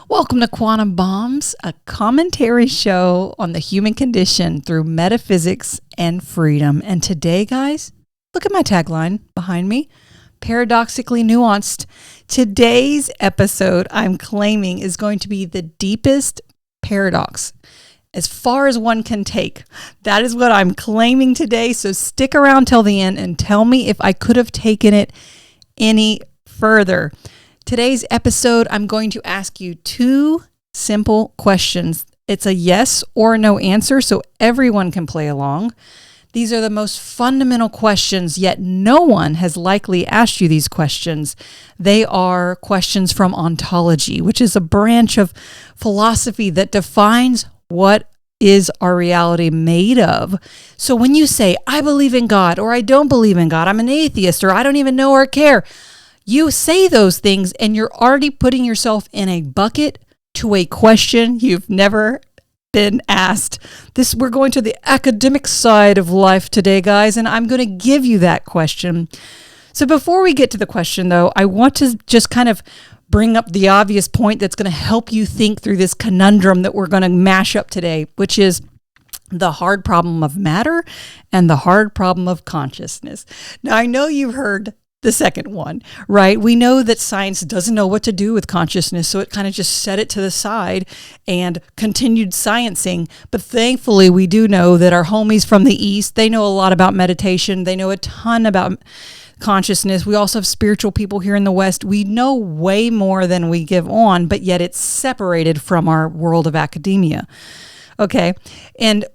Welcome to Quantum Bombs, a commentary show on the human condition through metaphysics and freedom. And today, guys, look at my tagline behind me, paradoxically nuanced. Today's episode, I'm claiming, is going to be the deepest paradox as far as one can take. That is what I'm claiming today. So stick around till the end and tell me if I could have taken it any further. Today's episode, I'm going to ask you two simple questions. It's a yes or no answer, so everyone can play along. These are the most fundamental questions, yet no one has likely asked you these questions. They are questions from Ontology, which is a branch of philosophy that defines what is our reality made of. So when you say, I believe in God, or I don't believe in God, I'm an atheist, or I don't even know or care, you say those things and you're already putting yourself in a bucket to a question you've never been asked. We're going to the academic side of life today, guys, and I'm going to give you that question. So before we get to the question, though, I want to just kind of bring up the obvious point that's going to help you think through this conundrum that we're going to mash up today, which is the hard problem of matter and the hard problem of consciousness. Now, I know you've heard the second one, right? We know that science doesn't know what to do with consciousness, so it kind of just set it to the side and continued sciencing. But thankfully, we do know that our homies from the East, they know a lot about meditation. They know a ton about consciousness. We also have spiritual people here in the West. We know way more than we give on, but yet it's separated from our world of academia. Okay, and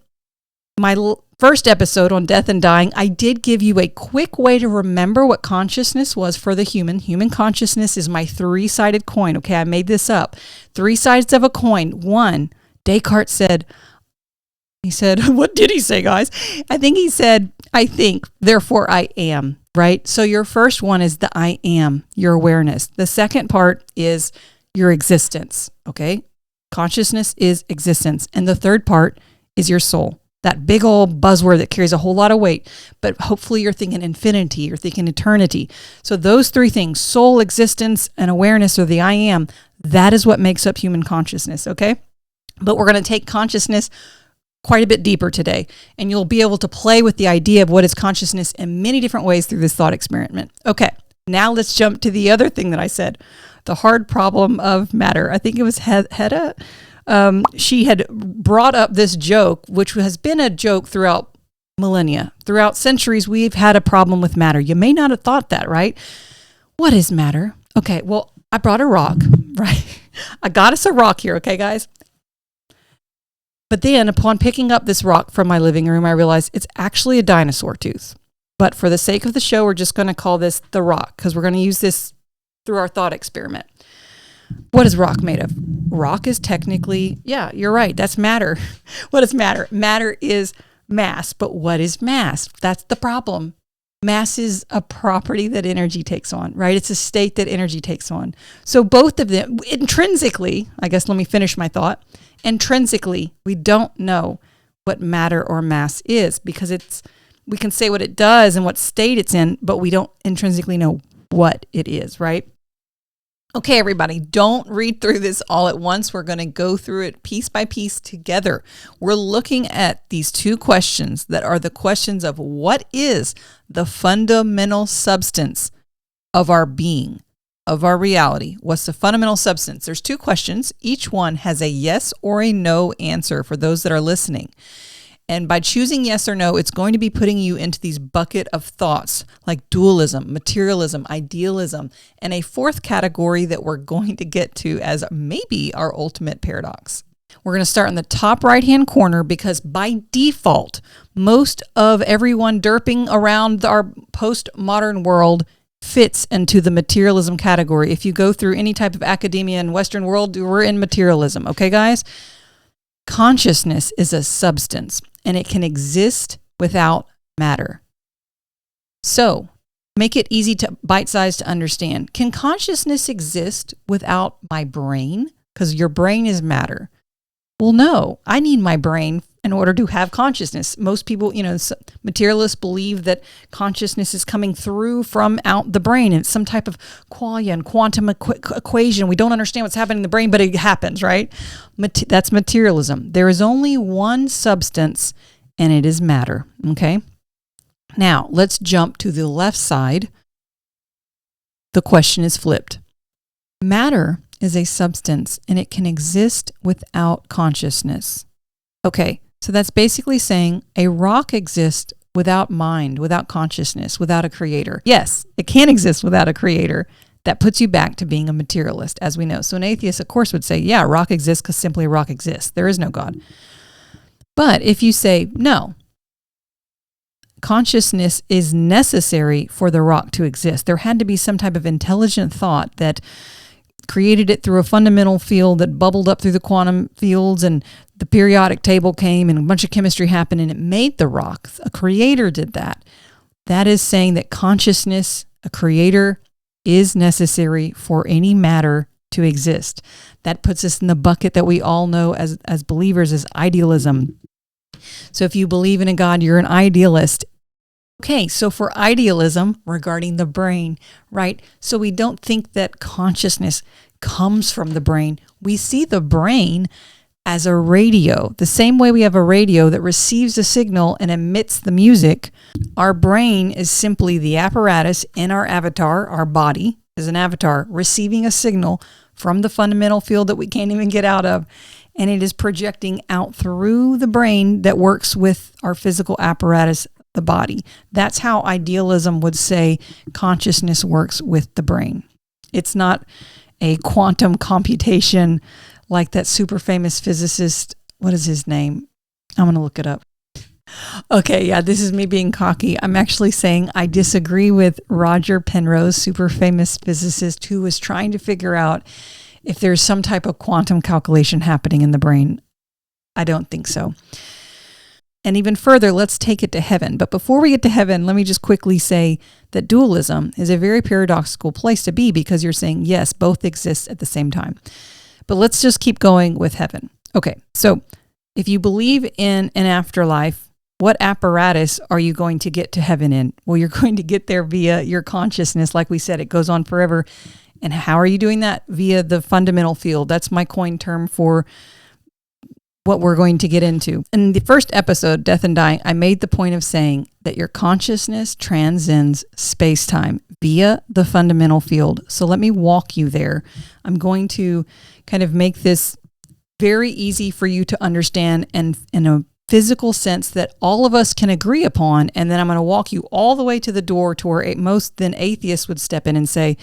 my first episode on death and dying, I did give you a quick way to remember what consciousness was for the human. Human consciousness is my three-sided coin. Okay, I made this up. Three sides of a coin. One, Descartes said, what did he say, guys? I think he said, I think, therefore I am, right? So your first one is the I am, your awareness. The second part is your existence, okay? Consciousness is existence. And the third part is your soul. That big old buzzword that carries a whole lot of weight, but hopefully you're thinking infinity, you're thinking eternity. So those three things, soul, existence, and awareness, or the I am, that is what makes up human consciousness, okay? But we're going to take consciousness quite a bit deeper today, and you'll be able to play with the idea of what is consciousness in many different ways through this thought experiment. Okay, now let's jump to the other thing that I said, the hard problem of matter. I think it was Hedda. She had brought up this joke, which has been a joke throughout millennia. Throughout centuries, we've had a problem with matter. You may not have thought that, right? What is matter? Okay, well, I brought a rock, right? I got us a rock here, okay, guys? But then upon picking up this rock from my living room, I realized it's actually a dinosaur tooth. But for the sake of the show, we're just going to call this the rock because we're going to use this through our thought experiment. What is rock made of? Rock is technically, yeah, you're right. That's matter. What is matter? Matter is mass. But what is mass? That's the problem. Mass is a property that energy takes on, right? It's a state that energy takes on. So both of them, intrinsically, I guess let me finish my thought. Intrinsically, we don't know what matter or mass is because we can say what it does and what state it's in, but we don't intrinsically know what it is, right? Okay, everybody, don't read through this all at once. We're going to go through it piece by piece together. We're looking at these two questions that are the questions of what is the fundamental substance of our being, of our reality? What's the fundamental substance? There's two questions. Each one has a yes or a no answer for those that are listening. And by choosing yes or no, it's going to be putting you into these bucket of thoughts like dualism, materialism, idealism, and a fourth category that we're going to get to as maybe our ultimate paradox. We're going to start in the top right-hand corner because by default, most of everyone derping around our postmodern world fits into the materialism category. If you go through any type of academia in Western world, we're in materialism. Okay, guys? Consciousness is a substance, and it can exist without matter. So, make it easy to bite-sized to understand. Can consciousness exist without my brain? Because your brain is matter. Well, no, I need my brain in order to have consciousness. Most people, materialists believe that consciousness is coming through from out the brain. It's some type of qualia and quantum equation. We don't understand what's happening in the brain, but it happens, right? That's materialism. There is only one substance, and it is matter, okay? Now, let's jump to the left side. The question is flipped. Matter is a substance, and it can exist without consciousness. Okay, so that's basically saying a rock exists without mind, without consciousness, without a creator. Yes, it can exist without a creator. That puts you back to being a materialist, as we know. So an atheist, of course, would say, yeah, rock exists because simply rock exists. There is no God. But if you say, no, consciousness is necessary for the rock to exist. There had to be some type of intelligent thought that created it through a fundamental field that bubbled up through the quantum fields, and the periodic table came and a bunch of chemistry happened and it made the rock. A creator did that. That is saying that consciousness, a creator, is necessary for any matter to exist. That puts us in the bucket that we all know as believers as idealism. So if you believe in a God, you're an idealist. Okay, so for idealism regarding the brain, right? So we don't think that consciousness comes from the brain. We see the brain as a radio. The same way we have a radio that receives a signal and emits the music, our brain is simply the apparatus in our avatar. Our body is an avatar receiving a signal from the fundamental field that we can't even get out of. And it is projecting out through the brain that works with our physical apparatus, the body. That's how idealism would say consciousness works with the brain. It's not a quantum computation like that super famous physicist. What is his name? I'm going to look it up. Okay, yeah, this is me being cocky. I'm actually saying I disagree with Roger Penrose, super famous physicist who was trying to figure out if there's some type of quantum calculation happening in the brain. I don't think so. And even further, let's take it to heaven. But before we get to heaven, let me just quickly say that dualism is a very paradoxical place to be because you're saying, yes, both exist at the same time. But let's just keep going with heaven. Okay, so if you believe in an afterlife, what apparatus are you going to get to heaven in? Well, you're going to get there via your consciousness. Like we said, it goes on forever. And how are you doing that? Via the fundamental field. That's my coined term for what we're going to get into. In the first episode, Death and Dying, I made the point of saying that your consciousness transcends space-time via the fundamental field. So let me walk you there. I'm going to kind of make this very easy for you to understand and in a physical sense that all of us can agree upon. And then I'm going to walk you all the way to the door to where most then atheists would step in and say,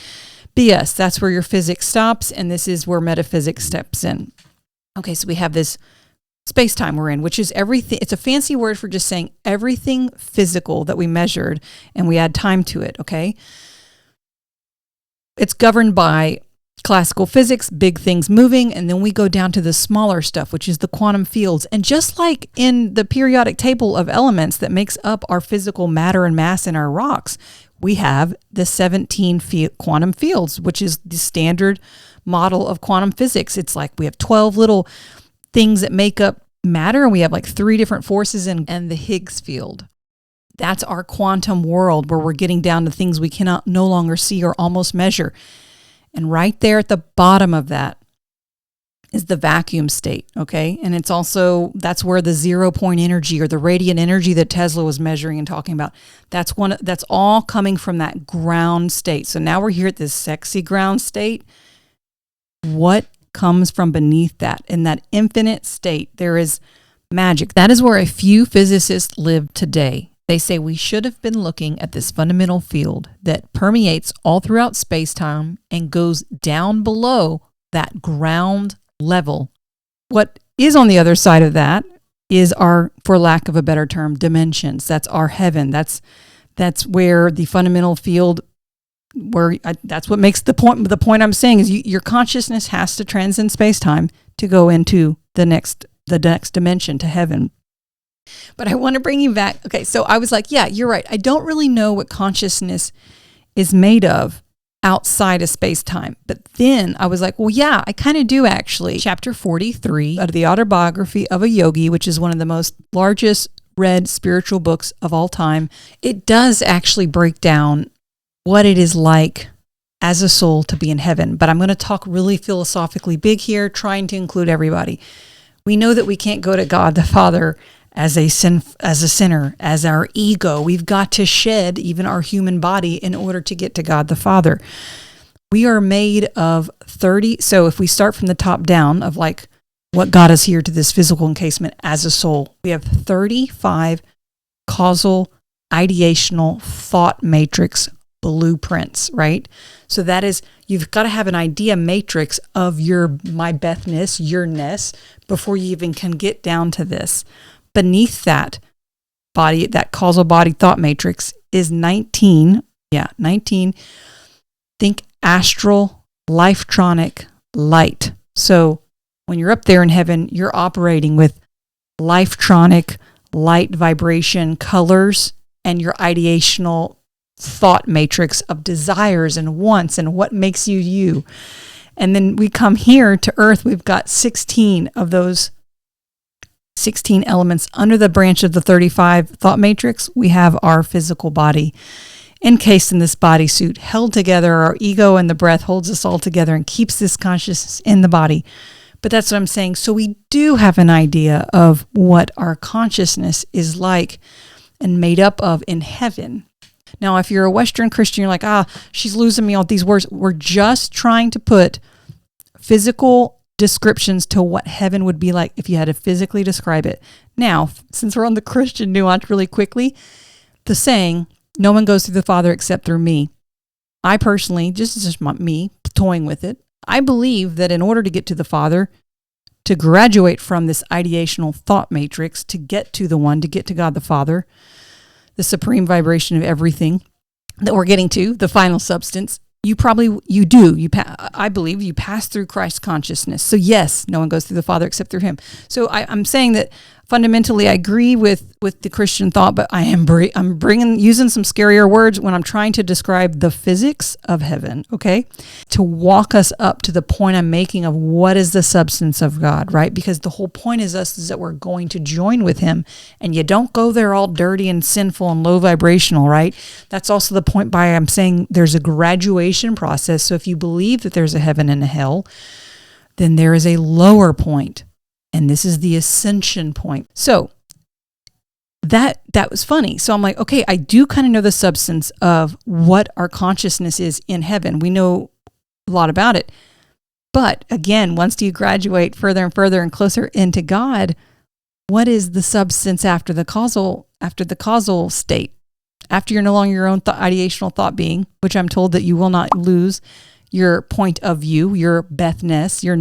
BS, that's where your physics stops, and this is where metaphysics steps in. Okay, so we have this space-time we're in, which is everything. It's a fancy word for just saying everything physical that we measured, and we add time to it, okay? It's governed by classical physics, big things moving, and then we go down to the smaller stuff, which is the quantum fields. And just like in the periodic table of elements that makes up our physical matter and mass in our rocks, we have the 17 quantum fields, which is the standard model of quantum physics. It's like we have 12 little things that make up matter, and we have like 3 different forces and the Higgs field. That's our quantum world where we're getting down to things we cannot no longer see or almost measure. And right there at the bottom of that is the vacuum state, okay? And it's also, that's where the 0 point energy or the radiant energy that Tesla was measuring and talking about, that's all coming from that ground state. So now we're here at this sexy ground state. What comes from beneath that? In that infinite state, there is magic. That is where a few physicists live today. They say we should have been looking at this fundamental field that permeates all throughout space-time and goes down below that ground level. What is on the other side of that is our, for lack of a better term, dimensions. That's our heaven. That's where the fundamental field, that's what makes the point. The point I'm saying is your consciousness has to transcend space-time to go into the next dimension, to heaven. But I want to bring you back. Okay, so I was like, yeah, you're right. I don't really know what consciousness is made of. outside of space-time. But then I was like, well, yeah, I kind of do actually. Chapter 43 of the Autobiography of a Yogi, which is one of the most largest read spiritual books of all time, it does actually break down what it is like as a soul to be in heaven. But I'm going to talk really philosophically big here, trying to include everybody. We know that we can't go to God the Father as a sinner, as our ego. We've got to shed even our human body in order to get to God the Father. We are made of 30. So if we start from the top down of like what got us here to this physical encasement as a soul, we have 35 causal, ideational thought matrix blueprints, right? So that is, you've got to have an idea matrix of my Bethness, yourness, before you even can get down to this. Beneath that body, that causal body thought matrix is 19. Think astral, lifetronic, light. So when you're up there in heaven, you're operating with lifetronic, light vibration, colors, and your ideational thought matrix of desires and wants and what makes you you. And then we come here to earth, we've got 16 of those 16 elements under the branch of the 35 thought matrix. We have our physical body encased in this bodysuit, held together. Our ego and the breath holds us all together and keeps this consciousness in the body. But that's what I'm saying. So we do have an idea of what our consciousness is like and made up of in heaven. Now, if you're a Western Christian, you're like, she's losing me all these words. We're just trying to put physical descriptions to what heaven would be like if you had to physically describe it. Now, since we're on the Christian nuance really quickly, the saying, no one goes through the Father except through me. I personally, just me toying with it, I believe that in order to get to the Father, to graduate from this ideational thought matrix, to get to the one, to get to God the Father, the supreme vibration of everything that we're getting to, the final substance, I believe you pass through Christ's consciousness. So yes, no one goes through the Father except through him. So I'm saying that fundamentally I agree with the Christian thought, but I'm using some scarier words when I'm trying to describe the physics of heaven, okay? To walk us up to the point I'm making of what is the substance of God, right? Because the whole point is that we're going to join with him, and you don't go there all dirty and sinful and low vibrational, right? That's also the point by I'm saying there's a graduation process. So if you believe that there's a heaven and a hell, then there is a lower point. And this is the ascension point. So that was funny. So I'm like, okay, I do kind of know the substance of what our consciousness is in heaven. We know a lot about it. But again, once you graduate further and further and closer into God, what is the substance after the causal state? After you're no longer your own ideational thought being, which I'm told that you will not lose your point of view, your Bethness, your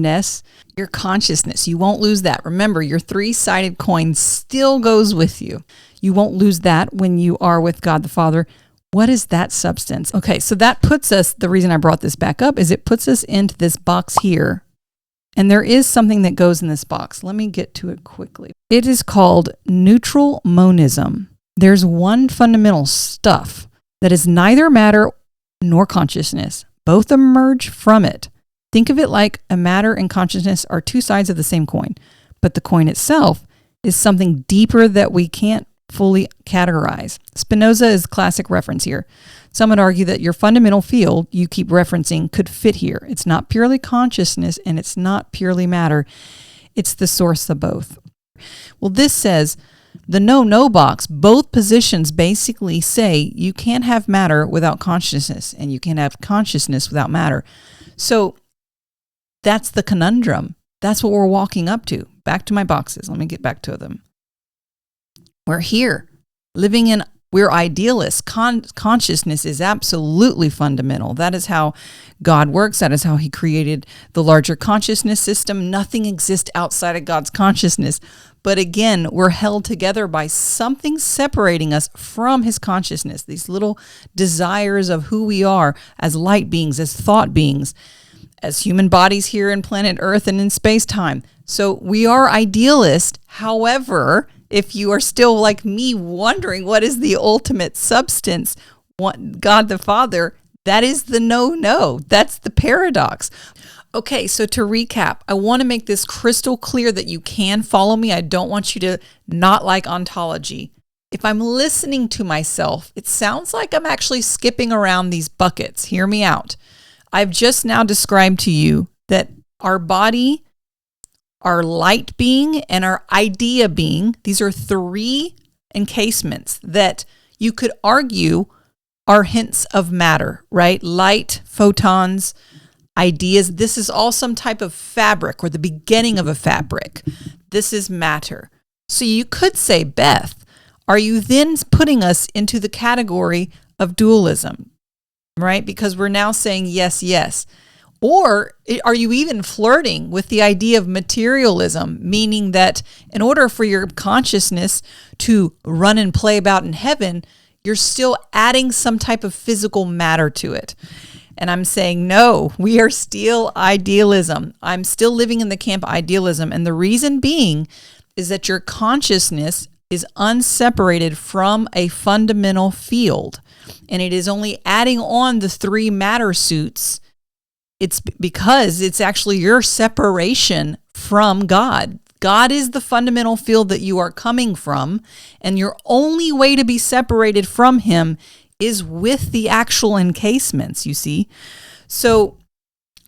consciousness. You won't lose that. Remember, your three-sided coin still goes with you. You won't lose that when you are with God the Father. What is that substance? Okay, so that puts us, the reason I brought this back up is it puts us into this box here. And there is something that goes in this box. Let me get to it quickly. It is called neutral monism. There's one fundamental stuff that is neither matter nor consciousness. Both emerge from it. Think of it like a matter and consciousness are two sides of the same coin, but the coin itself is something deeper that we can't fully categorize. Spinoza is classic reference here. Some would argue that your fundamental field you keep referencing could fit here. It's not purely consciousness and it's not purely matter. It's the source of both. Well, this says the no box, both positions basically say you can't have matter without consciousness and you can't have consciousness without matter. So that's the conundrum. That's what we're walking up to. Back to my boxes. Let me get back to them. We're here we're idealists. Consciousness is absolutely fundamental. That is how God works. That is how he created the larger consciousness system. Nothing exists outside of God's consciousness. But again, we're held together by something separating us from his consciousness. These little desires of who we are as light beings, as thought beings, as human bodies here in planet Earth and in space-time. So we are idealists. However, if you are still like me wondering what is the ultimate substance, God the Father, That is the no. That's the paradox. Okay, so to recap, I want to make this crystal clear that you can follow me. I don't want you to not like ontology. If I'm listening to myself, it sounds like I'm actually skipping around these buckets. Hear me out. I've just now described to you that our body, our light being, and our idea being, these are three encasements that you could argue are hints of matter, right? Light, photons, ideas. This is all some type of fabric or the beginning of a fabric. This is matter. So you could say, Beth, are you then putting us into the category of dualism, right? Because we're now saying yes. Or are you even flirting with the idea of materialism, meaning that in order for your consciousness to run and play about in heaven, you're still adding some type of physical matter to it? And I'm saying, no, we are still idealism. I'm still living in the camp idealism. And the reason being is that your consciousness is unseparated from a fundamental field. And it is only adding on the three matter suits. It's because it's actually your separation from God. God is the fundamental field that you are coming from, and your only way to be separated from him is with the actual encasements, you see. So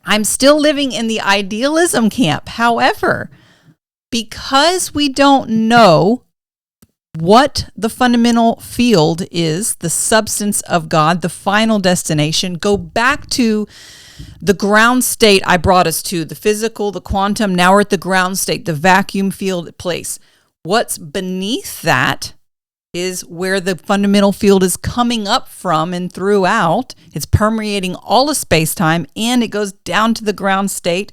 I'm still living in the idealism camp. However, because we don't know what the fundamental field is, the substance of God, the final destination, go back to the ground state I brought us to, the physical, the quantum. Now we're at the ground state, the vacuum field place. What's beneath that is where the fundamental field is coming up from and throughout. It's permeating all of space-time, and it goes down to the ground state.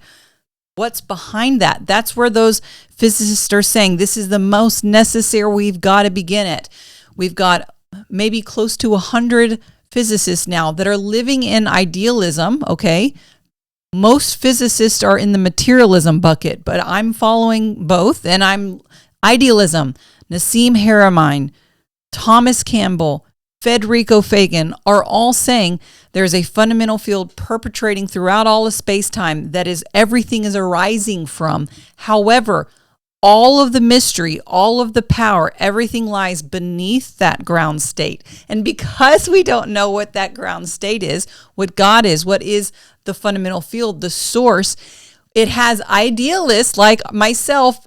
What's behind that? That's where those physicists are saying this is the most necessary. We've got to begin it. We've got maybe close to 100 physicists now that are living in idealism, okay? Most physicists are in the materialism bucket, but I'm following both, and I'm idealism. Nassim Haramein, Thomas Campbell, Federico Fagan are all saying there's a fundamental field perpetrating throughout all of space-time that is everything is arising from. However, all of the mystery, all of the power, everything lies beneath that ground state. And because we don't know what that ground state is, what God is, what is the fundamental field, the source, it has idealists like myself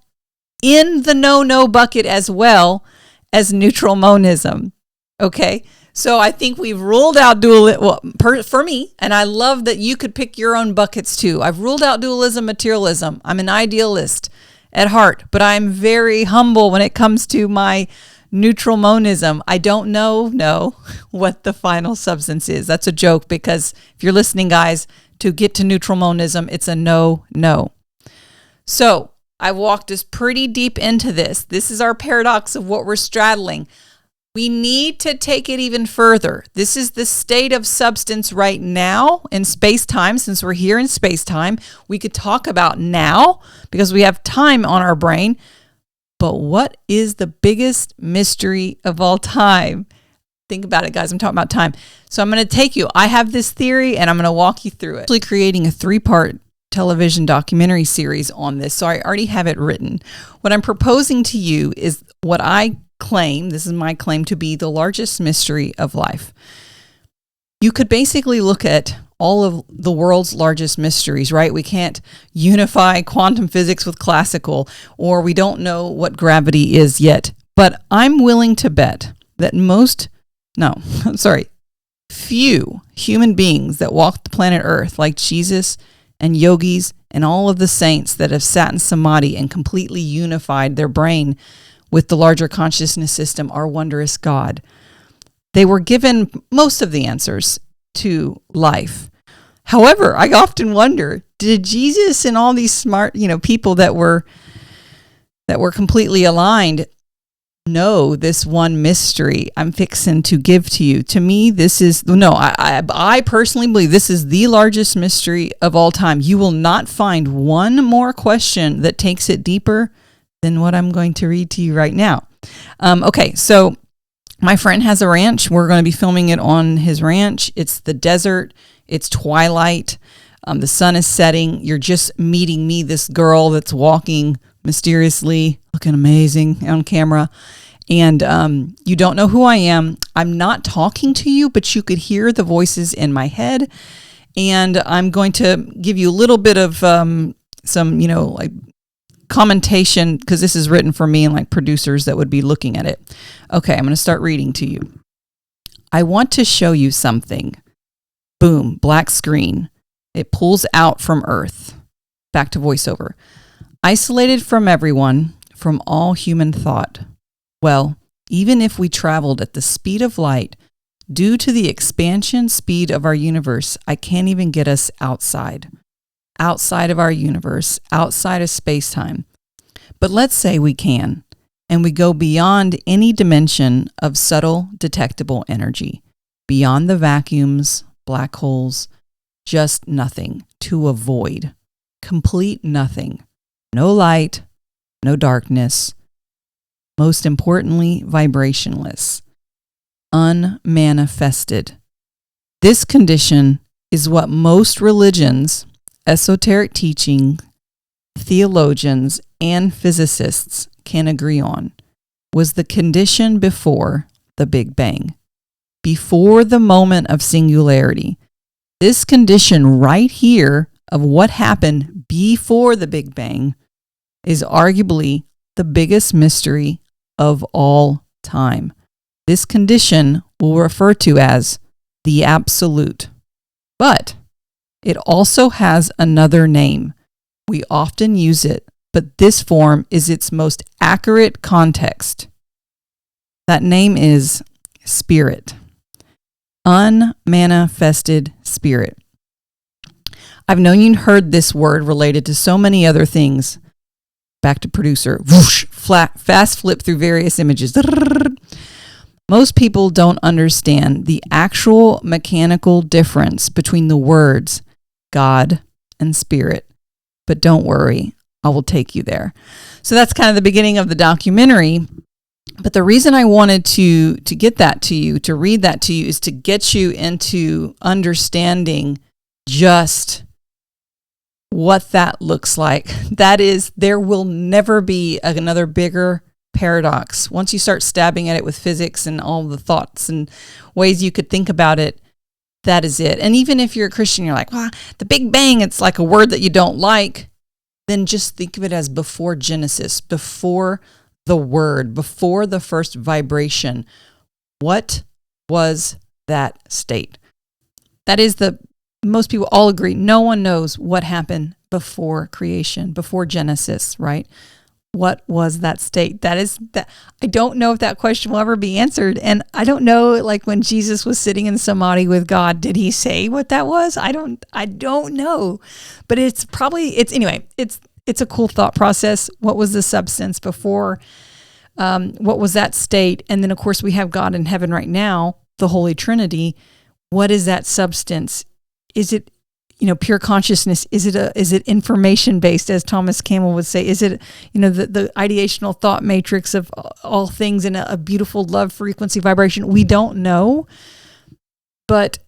in the no bucket as well as neutral monism. Okay, so I think we've ruled out dualism, well, for me, and I love that you could pick your own buckets too. I've ruled out dualism, materialism. I'm an idealist at heart, but I'm very humble when it comes to my neutral monism. I don't know what the final substance is. That's a joke, because if you're listening, guys, to get to neutral monism, it's a no. So I walked us pretty deep into this. This is our paradox of what we're straddling. We need to take it even further. This is the state of substance right now in space-time. Since we're here in space-time, we could talk about now because we have time on our brain. But what is the biggest mystery of all time? Think about it, guys. I'm talking about time. So I'm going to take you. I have this theory, and I'm going to walk you through it. I'm actually creating a 3-part television documentary series on this, so I already have it written. What I'm proposing to you is what I claim, this is my claim, to be the largest mystery of life. You could basically look at all of the world's largest mysteries, right? We can't unify quantum physics with classical, or we don't know what gravity is yet. But I'm willing to bet that few human beings that walk the planet Earth, like Jesus and yogis and all of the saints that have sat in samadhi and completely unified their brain with the larger consciousness system, our wondrous God. They were given most of the answers to life. However, I often wonder, did Jesus and all these smart, people that were completely aligned know this one mystery I'm fixing to give to you? To me, I personally believe this is the largest mystery of all time. You will not find one more question that takes it deeper than what I'm going to read to you right now. Okay, so My friend has a ranch. We're going to be filming it on his ranch. It's the desert. It's twilight. The sun is setting. You're just meeting me, this girl that's walking mysteriously, looking amazing on camera. And you don't know who I am. I'm not talking to you, but you could hear the voices in my head. And I'm going to give you a little bit of some, like commentation, because this is written for me and like producers that would be looking at it. Okay, I'm going to start reading to you. I want to show you something. Boom, black screen. It pulls out from Earth. Back to voiceover. Isolated from everyone, from all human thought. Well, even if we traveled at the speed of light, due to the expansion speed of our universe, I can't even get us outside of our universe, outside of space-time. But let's say we can, and we go beyond any dimension of subtle detectable energy, beyond the vacuums, black holes, just nothing, to a void, complete nothing, no light, no darkness, most importantly, vibrationless, unmanifested. This condition is what most religions, esoteric teaching, theologians, and physicists can agree on, was the condition before the Big Bang, before the moment of singularity. This condition right here of what happened before the Big Bang is arguably the biggest mystery of all time. This condition we'll refer to as the absolute. But it also has another name. We often use it, but this form is its most accurate context. That name is spirit. Unmanifested spirit. I've known you heard this word related to so many other things. Back to producer. Whoosh, fast flip through various images. Most people don't understand the actual mechanical difference between the words God and spirit. But don't worry, I will take you there. So that's kind of the beginning of the documentary. But the reason I wanted to get that to you, to read that to you, is to get you into understanding just what that looks like. That is, there will never be another bigger paradox. Once you start stabbing at it with physics and all the thoughts and ways you could think about it, that is it. And even if you're a Christian, you're like, well, the Big Bang, it's like a word that you don't like, then just think of it as before Genesis, before the word, before the first vibration. What was that state? That is most people all agree. No one knows what happened before creation, before Genesis, right? What was that state? That I don't know if that question will ever be answered. And I don't know, like when Jesus was sitting in samadhi with God, did he say what that was? I don't know. But it's a cool thought process. What was the substance before? What was that state? And then of course we have God in heaven right now, the Holy Trinity. What is that substance? Is it pure consciousness? Is it information based, as Thomas Campbell would say? Is it, the ideational thought matrix of all things in a beautiful love frequency vibration? We don't know, but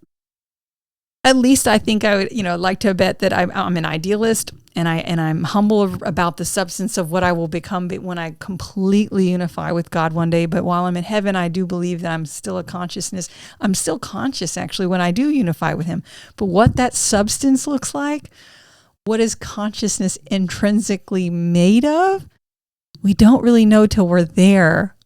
at least I think I would, like to bet that I'm an idealist, and I'm humble about the substance of what I will become when I completely unify with God one day. But while I'm in heaven, I do believe that I'm still a consciousness. I'm still conscious, actually, when I do unify with him. But what that substance looks like, what is consciousness intrinsically made of, we don't really know till we're there.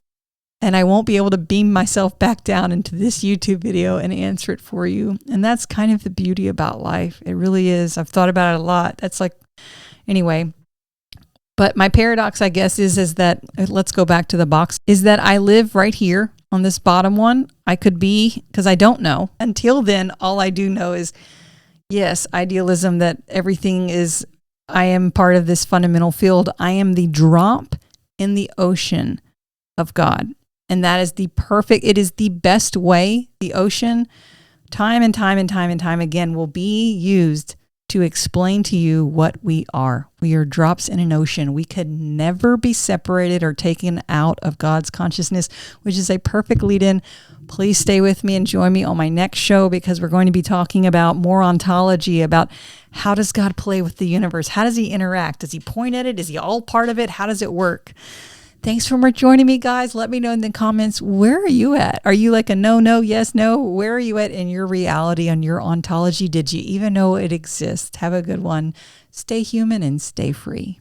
And I won't be able to beam myself back down into this YouTube video and answer it for you. And that's kind of the beauty about life. It really is. I've thought about it a lot. Anyway. But my paradox, I guess, is that, let's go back to the box, is that I live right here on this bottom one. I could be, because I don't know. Until then, all I do know is, yes, idealism, that everything is, I am part of this fundamental field. I am the drop in the ocean of God. And that is it is the best way. The ocean, time and time and time and time again, will be used to explain to you what we are. We are drops in an ocean. We could never be separated or taken out of God's consciousness, which is a perfect lead-in. Please stay with me and join me on my next show, because we're going to be talking about more ontology, about how does God play with the universe? How does he interact? Does he point at it? Is he all part of it? How does it work? Thanks for joining me, guys. Let me know in the comments, where are you at? Are you like a no, yes, no? Where are you at in your reality, on your ontology? Did you even know it exists? Have a good one. Stay human and stay free.